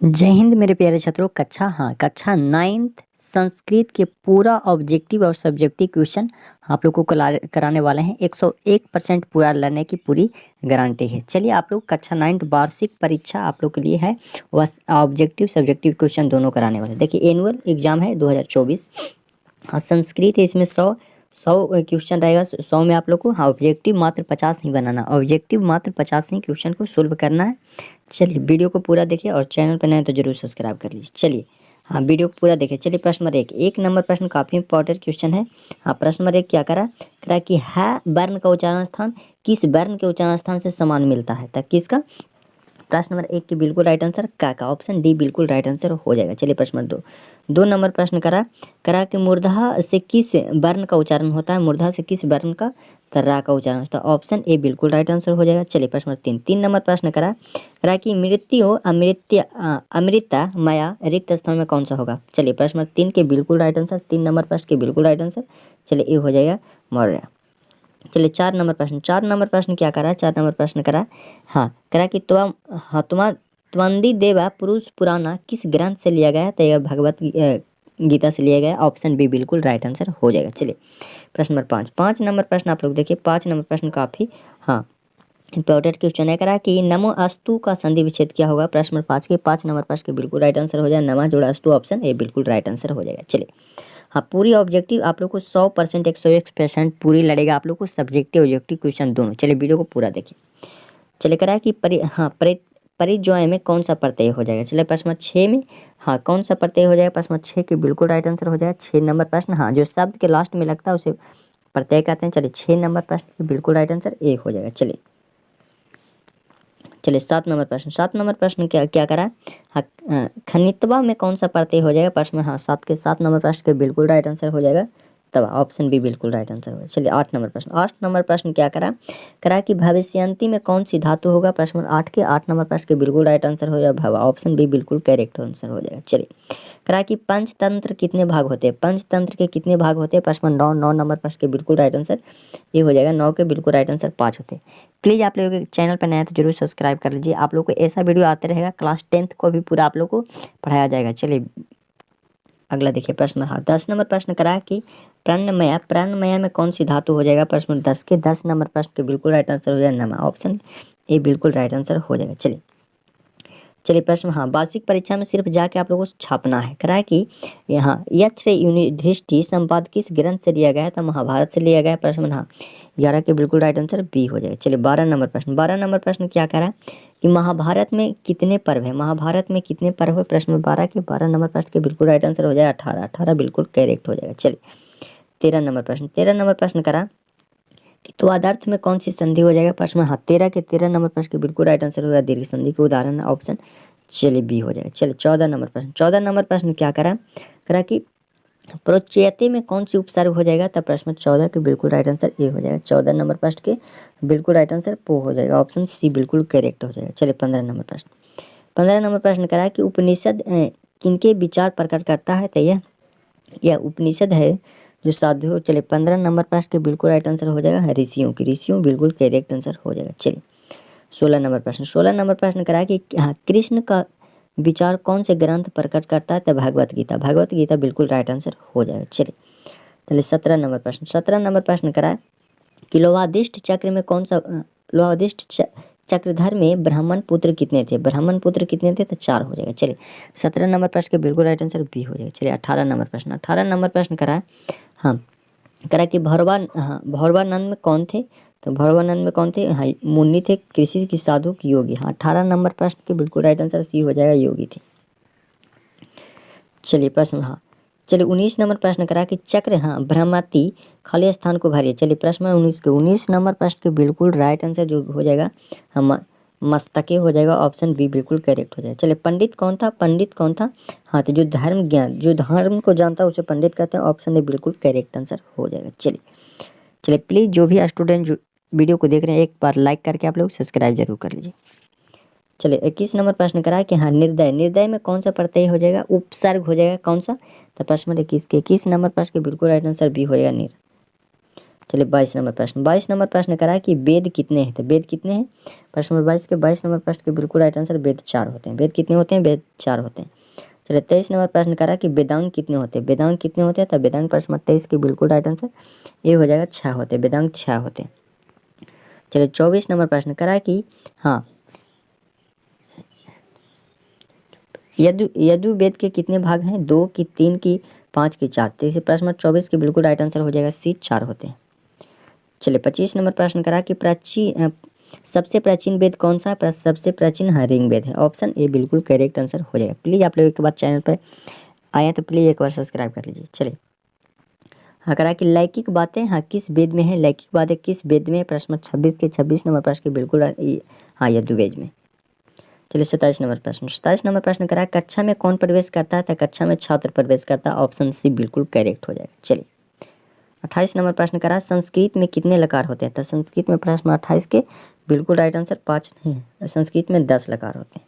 जय हिंद मेरे प्यारे छात्रों। कक्षा 9th संस्कृत के पूरा ऑब्जेक्टिव और सब्जेक्टिव क्वेश्चन आप लोग को कराने वाले हैं। 101% पूरा लर्ने की पूरी गारंटी है। चलिए, आप लोग कक्षा 9th वार्षिक परीक्षा आप लोग के लिए है, बस ऑब्जेक्टिव सब्जेक्टिव क्वेश्चन दोनों कराने वाले। देखिए, एनुअल एग्जाम है 2024। हाँ, संस्कृत है, इसमें 100 क्वेश्चन रहेगा। 100 में आप लोग को ऑब्जेक्टिव मात्र 50 ही बनाना, ऑब्जेक्टिव मात्र 50 ही क्वेश्चन को सोल्व करना है। चलिए, वीडियो को पूरा देखिए और चैनल पर नए हैं तो जरूर सब्सक्राइब कर लीजिए। चलिए, हाँ, वीडियो को पूरा देखिए। चलिए, प्रश्न नंबर 1 नंबर प्रश्न काफ़ी इंपॉर्टेंट क्वेश्चन है। हाँ, प्रश्न नंबर 1 क्या करा कि है वर्ण का उच्चारण स्थान किस वर्ण के उच्चारण स्थान से समान मिलता है, तक किसका। प्रश्न नंबर 1 की बिल्कुल राइट आंसर का ऑप्शन डी बिल्कुल राइट आंसर हो जाएगा। चलिए, प्रश्न नंबर 2 नंबर प्रश्न करा कि मूर्धा से किस वर्ण का उच्चारण होता है, मूर्धा से किस वर्ण का तर्रा का उच्चारण होता है, ऑप्शन ए बिल्कुल राइट आंसर हो जाएगा। चलिए, प्रश्न नंबर 3 नंबर प्रश्न करा कि मृत्यु अमृता माया रिक्त स्थान में कौन सा होगा। चलिए, प्रश्न नंबर 3 के बिल्कुल राइट आंसर, 3 नंबर प्रश्न के बिल्कुल राइट आंसर। चलिए, ये हो जाएगा मौर्य। चलिए, 4 नंबर प्रश्न क्या करा है, 4 नंबर प्रश्न करा कि त्वंदी देवा पुरुष पुराना किस ग्रंथ से लिया गया है, तो यह भगवत गीता से लिया गया, ऑप्शन बी बिल्कुल राइट आंसर हो जाएगा। चलिए, प्रश्न नंबर 5 नंबर प्रश्न आप लोग देखिए। 5 नंबर प्रश्न काफ़ी इंपॉर्टेंट क्वेश्चन है। करा कि नमो अस्तु का संधि विच्छेद क्या होगा। प्रश्न नंबर 5 नंबर प्रश्न के बिल्कुल राइट आंसर हो जाएगा, नमा जोड़ा अस्तु, ऑप्शन ए बिल्कुल राइट आंसर हो जाएगा। चलिए, हाँ, पूरी ऑब्जेक्टिव आप लोग को 100% 101% पूरी लड़ेगा आप लोग को, सब्जेक्टिव ऑब्जेक्टिव क्वेश्चन दोनों। चलिए, वीडियो को पूरा देखिए। चलिए, करा कि परिजय में कौन सा प्रत्यय हो जाएगा। चलिए, प्रश्न नंबर 6 में कौन सा प्रत्यय हो जाएगा। प्रश्न नंबर 6 के बिल्कुल राइट आंसर हो जाएगा। 6 नंबर प्रश्न जो शब्द के लास्ट में लगता है उसे प्रत्यय कहते हैं। चलिए, 6 नंबर प्रश्न के बिल्कुल राइट आंसर ए हो जाएगा। चलिए, 7 नंबर प्रश्न क्या करा। खनित्वा में कौन सा प्रत्यय हो जाएगा। प्रश्न में 7 नंबर प्रश्न के बिल्कुल राइट आंसर हो जाएगा तब, ऑप्शन बी बिल्कुल राइट आंसर होगा। चलिए, 8 नंबर प्रश्न क्या करा कि भविष्यंती में कौन सी धातु होगा। प्रश्न नंबर 8 नंबर प्रश्न के बिल्कुल राइट आंसर हो जाएगा भव, ऑप्शन बी बिल्कुल करेक्ट आंसर हो जाएगा। चलिए, करा कि पंचतंत्र कितने भाग होते हैं, पंचतंत्र के कितने भाग होते हैं। प्रश्न 9 नंबर प्रश्न के बिल्कुल राइट आंसर ये हो जाएगा, 9 के बिल्कुल राइट आंसर 5 होते हैं। प्लीज़ आप लोगों के चैनल पर नया है तो जरूर सब्सक्राइब कर लीजिए। आप लोग को ऐसा वीडियो आते रहेगा, क्लास 10th को भी पूरा आप लोग को पढ़ाया जाएगा। चलिए, अगला देखिए प्रश्न 10 नंबर प्रश्न करा कि प्राणमय में कौन सी धातु हो जाएगा। प्रश्न 10 नंबर प्रश्न के बिल्कुल राइट आंसर हो जाएगा नमा, ऑप्शन ए बिल्कुल राइट आंसर हो जाएगा। चलिए, प्रश्न वार्षिक परीक्षा में सिर्फ जाके आप लोगों को छापना है। करा है कि यक्ष युधिष्ठिर संवाद किस ग्रंथ से लिया गया है, तो महाभारत से लिया गया है। प्रश्न 11 के बिल्कुल राइट आंसर बी हो जाएगा। चलिए, 12 नंबर प्रश्न क्या कह रहा है कि महाभारत में कितने पर्व है, महाभारत में कितने पर्व है। प्रश्न 12 नंबर प्रश्न के बिल्कुल राइट आंसर हो जाएगा 18 बिल्कुल करेक्ट हो जाएगा। चलिए, 13 नंबर प्रश्न करा कि त्वादर्थ में कौन सी संधि हो जाएगा। प्रश्न 13 नंबर प्रश्न के बिल्कुल राइट आंसर होगा दीर्घ संधि के उदाहरण, ऑप्शन चलिए बी हो जाएगा। चलिए, 14 नंबर प्रश्न क्या करा कि प्रोच्यते में कौन सी उपसर्ग हो जाएगा। तब प्रश्न 14 के बिल्कुल राइट आंसर ए हो जाएगा। 14 नंबर प्रश्न के बिल्कुल राइट आंसर पो हो जाएगा, ऑप्शन सी बिल्कुल करेक्ट हो जाएगा। चलिए, 15 नंबर प्रश्न करा कि उपनिषद किनके विचार प्रकट करता है, तो यह उपनिषद है जो साधु हो। चलिए, 15 नंबर प्रश्न के बिल्कुल राइट आंसर हो जाएगा ऋषियों बिल्कुल करेक्ट आंसर हो जाएगा। चलिए, 16 नंबर प्रश्न करा कि कृष्ण का विचार कौन से ग्रंथ प्रकट करता है, तो भगवत गीता बिल्कुल राइट आंसर हो जाएगा। चलिए, 17 नंबर प्रश्न करा कि लोहादिष्ट चक्र में कौन सा लोहादिष्ट चक्रधर में ब्राह्मण पुत्र कितने थे, तो 4 हो जाएगा। चलिए, 17 नंबर प्रश्न के बिल्कुल राइट आंसर बी हो जाएगा। चलिए, 18 नंबर प्रश्न करा कि भौरवानंद में कौन थे, तो भौरवानंद में कौन थे, मुनि थे, कृषि की साधु की योगी। 18 नंबर प्रश्न के बिल्कुल राइट आंसर सी हो जाएगा, योगी थे। चलिए, प्रश्न 19 नंबर प्रश्न करा कि चक्र भ्रमति खाली स्थान को भरिए। चलिए, प्रश्न 19 नंबर प्रश्न के बिल्कुल राइट आंसर जो हो जाएगा मस्तके हो जाएगा, ऑप्शन बी बिल्कुल करेक्ट हो जाएगा। चलिए, पंडित कौन था, तो जो धर्म को जानता है उसे पंडित कहते हैं, ऑप्शन ए बिल्कुल करेक्ट आंसर हो जाएगा। चलिए, प्लीज़ जो भी स्टूडेंट जो वीडियो को देख रहे हैं एक बार लाइक करके आप लोग सब्सक्राइब जरूर कर लीजिए। चलिए, 21 नंबर प्रश्न करा कि निर्दय में कौन सा प्रत्यय हो जाएगा, उपसर्ग हो जाएगा कौन सा। तो प्रश्न 21 नंबर प्रश्न के बिल्कुल राइट आंसर बी हो जाएगा निर। चलिए 22 नंबर प्रश्न, 22 नंबर प्रश्न करा कि वेद कितने हैं, तो वेद कितने हैं, प्रश्न नंबर 22 के 22 नंबर प्रश्न के बिल्कुल राइट आंसर वेद 4 होते हैं। वेद कितने होते हैं, वेद 4 होते हैं। चलिए 23 नंबर प्रश्न करा कि वेदांग कितने होते हैं, वेदांग कितने होते हैं, तो वेदांग प्रश्न नंबर 23 के बिल्कुल राइट आंसर ये हो जाएगा 6 होते हैं, वेदांग 6 होते हैं। चलिए 24 नंबर प्रश्न करा कि हाँ यजुर्वेद के कितने भाग हैं, 2 की, 3 की, 5 की, 4। तो इसे प्रश्न नंबर 24 के बिल्कुल राइट आंसर हो जाएगा सी, 4 होते हैं। चलिए 25 नंबर प्रश्न करा कि सबसे प्राचीन वेद कौन सा है, सबसे प्राचीन हाँ ऋग्वेद है। ऑप्शन ए बिल्कुल करेक्ट आंसर हो जाएगा। प्लीज़ आप लोग एक बार चैनल पर आए तो प्लीज़ एक बार सब्सक्राइब कर लीजिए। चलिए हाँ करा कि लैकिक बातें हाँ किस वेद में है, लैकिक बातें किस वेद में है, प्रश्न 26 के 26 नंबर प्रश्न के बिल्कुल हाँ यजुर्वेद में। चलिए 27 नंबर प्रश्न, 27 नंबर प्रश्न करा कक्षा में कौन प्रवेश करता है, तो कक्षा में छात्र प्रवेश करता है। ऑप्शन सी बिल्कुल करेक्ट हो जाएगा। चलिए 28 नंबर प्रश्न करा संस्कृत में कितने लकार होते हैं, तो संस्कृत में प्रश्न 28 के बिल्कुल राइट आंसर 5 नहीं है, संस्कृत में 10 लकार होते हैं।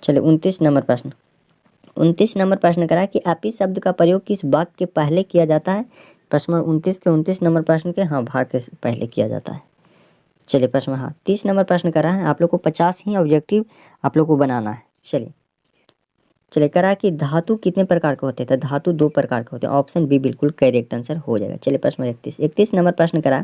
चलिए 29 नंबर प्रश्न, 29 नंबर प्रश्न करा कि अपी शब्द का प्रयोग किस वाक्य के पहले किया जाता है, प्रश्न 29 के 29 नंबर प्रश्न के हाँ भाग के पहले किया जाता है। चलिए प्रश्न हाँ 30 नंबर प्रश्न करा है, आप लोग को 50 ही ऑब्जेक्टिव आप लोग को बनाना है। चलिए करा कि धातु कितने प्रकार के होते हैं, तो धातु 2 प्रकार के होते हैं। ऑप्शन बी बिल्कुल करेक्ट आंसर हो जाएगा। चलिए प्रश्न 31 नंबर प्रश्न करा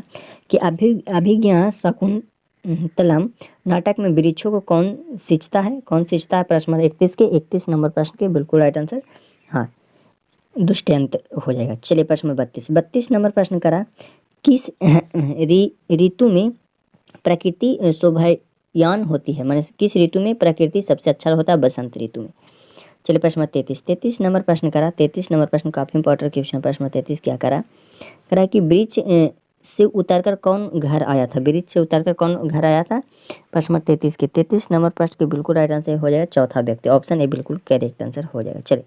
कि अभिज्ञा शकुंतलम नाटक में वृक्षों को कौन सींचता है, कौन सींचता है, प्रश्न नंबर 31 नंबर प्रश्न के बिल्कुल राइट आंसर हाँ दुष्यंत हो जाएगा। चलिए प्रश्न नंबर 32 नंबर प्रश्न करा किस ऋतु में प्रकृति शोभायान होती है, माने किस ऋतु में प्रकृति सबसे अच्छा होता है, बसंत ऋतु में। चलिए प्रश्न 33 नंबर प्रश्न करा, 33 नंबर प्रश्न काफ़ी इंपॉर्टेंट क्वेश्चन। प्रश्न 33 क्या करा कि वृक्ष से उतरकर कौन घर आया था, वृक्ष से उतरकर कौन घर आया था, प्रश्न नंबर 33 के 33 नंबर प्रश्न के बिल्कुल राइट आंसर हो जाएगा चौथा व्यक्ति। ऑप्शन ए बिल्कुल करेक्ट आंसर हो जाएगा। चलिए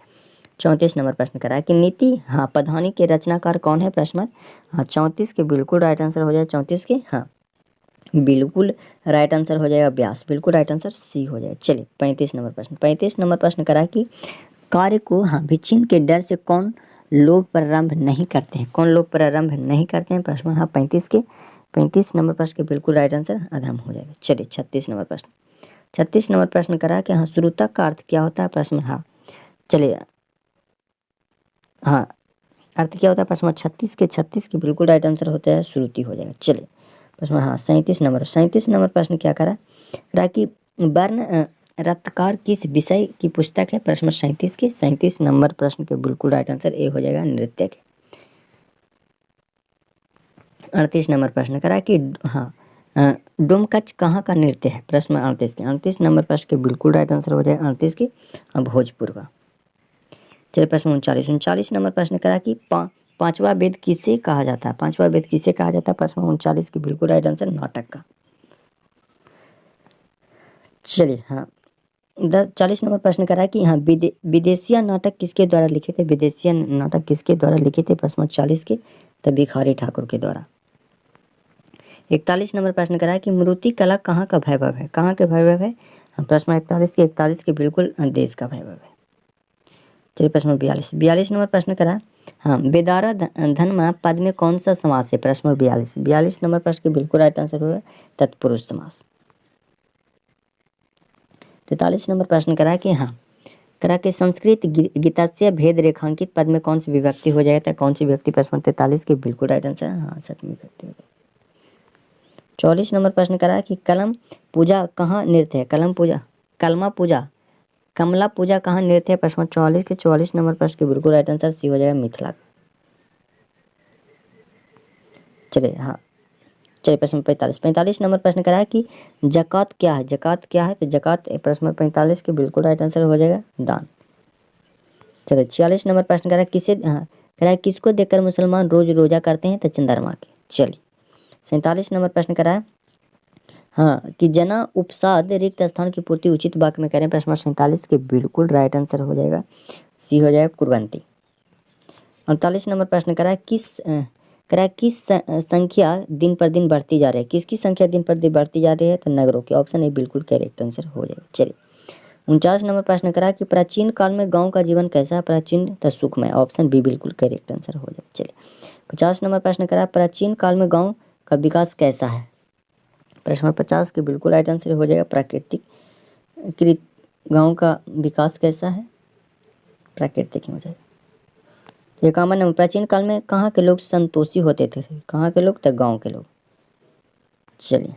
34 नंबर प्रश्न करा कि नीति हाँ पधानी के रचनाकार कौन है, प्रश्न हाँ 34 के बिल्कुल राइट आंसर हो जाएगा 34 के हाँ बिल्कुल राइट आंसर हो जाएगा व्यास, बिल्कुल राइट आंसर सी हो जाएगा। चलिए 35 नंबर प्रश्न, 35 नंबर प्रश्न करा कि कार्य को हाँ विच्छिन्न के डर से कौन लोग प्रारंभ नहीं करते हैं, कौन लोग प्रारंभ नहीं करते हैं, प्रश्न हाँ 35 नंबर प्रश्न के बिल्कुल राइट आंसर अधम हो जाएगा। चलिए 36 नंबर प्रश्न, 36 नंबर प्रश्न करा कि हाँ श्रुतक का अर्थ क्या होता है, प्रश्न हाँ चलिए हाँ अर्थ क्या होता है, प्रश्न 36 के बिल्कुल राइट आंसर होता है श्रुति हो जाएगा। चलिए प्रश्न हाँ 37 नंबर प्रश्न क्या करा कि वर्ण रत्नकार किस विषय की पुस्तक है, प्रश्न 37 नंबर प्रश्न के बिल्कुल राइट आंसर ए हो जाएगा नृत्य के। 38 नंबर प्रश्न करा कि हाँ डोमकच कहाँ का नृत्य है, प्रश्न 38 नंबर प्रश्न के बिल्कुल राइट आंसर हो जाएगा 38 के भोजपुर का। चलिए प्रश्न 39 नंबर प्रश्न करा कि पांचवा वेद किसे कहा जाता है, पांचवा वेद किसे कहा जाता है, प्रश्न 39 के बिल्कुल राइट आंसर नाटक का। चलिए हाँ 40 नंबर प्रश्न करा कि हाँ विदेशिया नाटक किसके द्वारा लिखे थे, विदेशिया नाटक किसके द्वारा लिखे थे, प्रश्न 40 के तो भिखारी ठाकुर के द्वारा। 41 नंबर प्रश्न करा कि मूर्ति कला कहाँ का वैभव है, कहाँ के वैभव है, प्रश्न 41 के बिल्कुल देश का वैभव है। चलिए प्रश्न 42 नंबर प्रश्न करा हाँ बेदारा धनमा पद में कौन सा समास है, प्रश्न 42 नंबर प्रश्न के बिल्कुल राइट आंसर होगा तत्पुरुष समास। 43 नंबर प्रश्न करा कि हाँ करा के संस्कृत गीता से भेद रेखांकित पद में कौन सी विभक्ति हो जाएगा, कौन सी विभक्ति, प्रश्न 43 के बिल्कुल राइट आंसर हाँ 7वीं विभक्ति हो जाएगी। 44 नंबर प्रश्न करा कि कलम पूजा कहाँ नृत्य है, कमला पूजा कहाँ नृत्य है, प्रश्न 44 के 44 नंबर प्रश्न के बिल्कुल राइट आंसर सी हो जाएगा मिथिला। चलिए हाँ चलिए प्रश्न 45 नंबर प्रश्न करा कि जकात क्या है, तो जकात प्रश्न 45 के बिल्कुल राइट आंसर हो जाएगा दान। चलिए 46 नंबर प्रश्न करा करा किसको देखकर मुसलमान रोज रोजा करते हैं, तो चंद्रमा के। चलिए 47 नंबर प्रश्न करा हाँ कि जना उपसाद रिक्त स्थान की पूर्ति उचित वाक्य में करें, प्रश्न 47 के बिल्कुल राइट आंसर हो जाएगा सी हो जाएगा कुर्वंती। 48 नंबर प्रश्न करा किस संख्या दिन पर दिन बढ़ती जा रही है, किसकी संख्या दिन पर दिन बढ़ती जा रही है, तो नगरों के। ऑप्शन ए बिल्कुल करेक्ट आंसर हो जाएगा। चलिए 49 नंबर प्रश्न करा कि प्राचीन काल में गांव का जीवन कैसा है? प्राचीन तथा सुखमय। ऑप्शन बी बिल्कुल करेक्ट आंसर हो जाए। चलिए 50 नंबर प्रश्न करा प्राचीन काल में गांव का विकास कैसा है? प्रश्न नंबर 50 के बिल्कुल राइट आंसर हो जाएगा प्राकृतिक कृत। गांव का विकास कैसा है? प्राकृतिक हो जाएगा। 51 नंबर प्राचीन काल में कहाँ के लोग संतोषी होते थे? कहाँ के लोग? तो गाँव के लोग। चलिए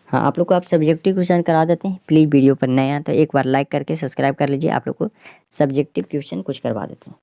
हाँ, आप लोग को आप सब्जेक्टिव क्वेश्चन करा देते हैं। प्लीज़ वीडियो पर नए हैं तो एक बार लाइक करके सब्सक्राइब कर लीजिए। आप लोग को सब्जेक्टिव क्वेश्चन कुछ करवा देते हैं।